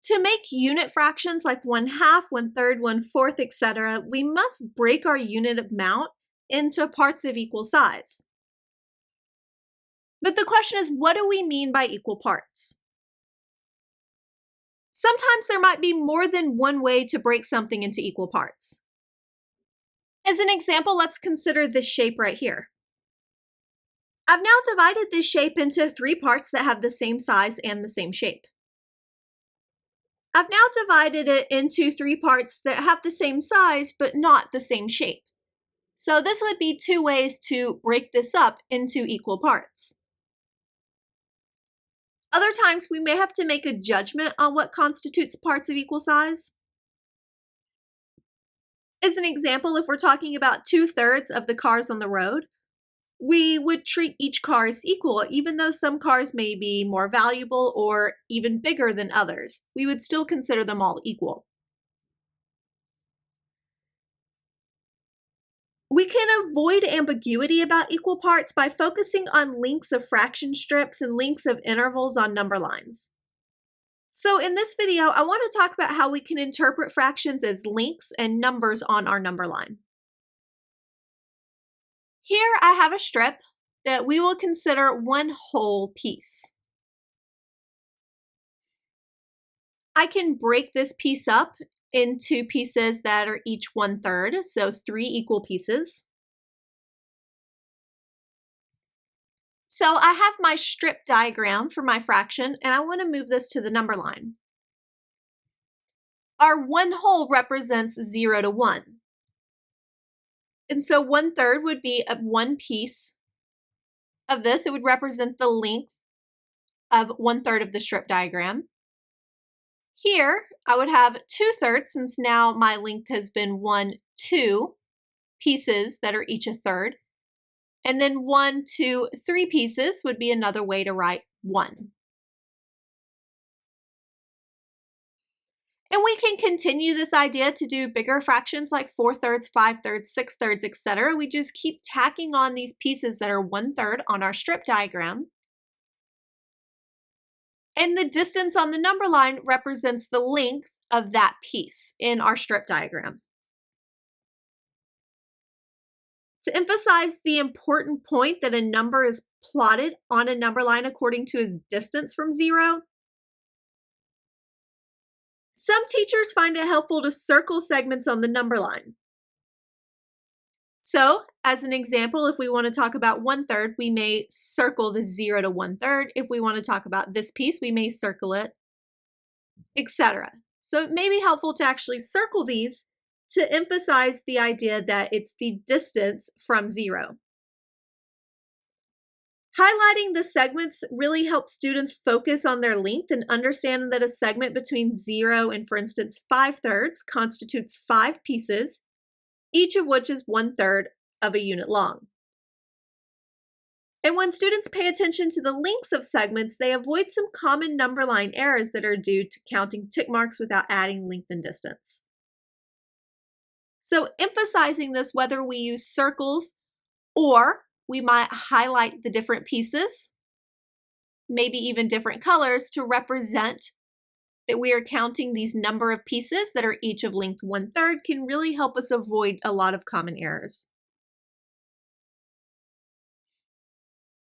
To make unit fractions like 1/2, 1/3, 1/4, etc., we must break our unit amount into parts of equal size. But the question is, what do we mean by equal parts? Sometimes there might be more than one way to break something into equal parts. As an example, let's consider this shape right here. I've now divided this shape into 3 parts that have the same size and the same shape. I've now divided it into 3 parts that have the same size but not the same shape. So this would be 2 ways to break this up into equal parts. Other times we may have to make a judgment on what constitutes parts of equal size. As an example, if we're talking about 2/3 of the cars on the road, we would treat each car as equal, even though some cars may be more valuable or even bigger than others. We would still consider them all equal. We can avoid ambiguity about equal parts by focusing on lengths of fraction strips and lengths of intervals on number lines. So in this video, I want to talk about how we can interpret fractions as lengths and numbers on our number line. Here I have a strip that we will consider one whole piece. I can break this piece up into pieces that are each 1/3, so 3 equal pieces. So I have my strip diagram for my fraction, and I want to move this to the number line. Our one whole represents 0 to 1. And so 1/3 would be one piece of this. It would represent the length of 1/3 of the strip diagram. Here, I would have 2/3, since now my length has been 2 pieces that are each 1/3. And then 1, 2, 3 pieces would be another way to write 1. And we can continue this idea to do bigger fractions like 4/3, 5/3, 6/3, etc. We just keep tacking on these pieces that are 1/3 on our strip diagram. And the distance on the number line represents the length of that piece in our strip diagram. To emphasize the important point that a number is plotted on a number line according to its distance from 0, some teachers find it helpful to circle segments on the number line. So, as an example, if we want to talk about 1/3, we may circle the 0 to 1/3. If we want to talk about this piece, we may circle it, etc. So it may be helpful to actually circle these to emphasize the idea that it's the distance from 0. Highlighting the segments really helps students focus on their length and understand that a segment between 0 and, for instance, 5/3 constitutes 5 pieces, each of which is 1/3 of a unit long. And when students pay attention to the lengths of segments, they avoid some common number line errors that are due to counting tick marks without adding length and distance. So emphasizing this, whether we use circles or we might highlight the different pieces, maybe even different colors, to represent that we are counting these number of pieces that are each of length 1/3, can really help us avoid a lot of common errors.